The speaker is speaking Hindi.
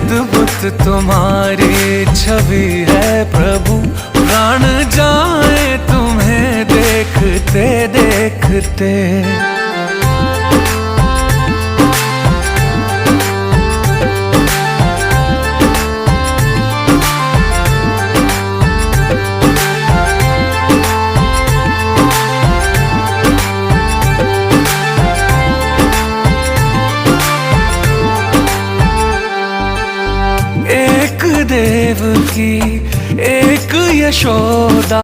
अद्भुत तुम्हारी छवि है प्रभु, प्राण जाए तुम्हें देखते देखते। एक देव की एक यशोदा।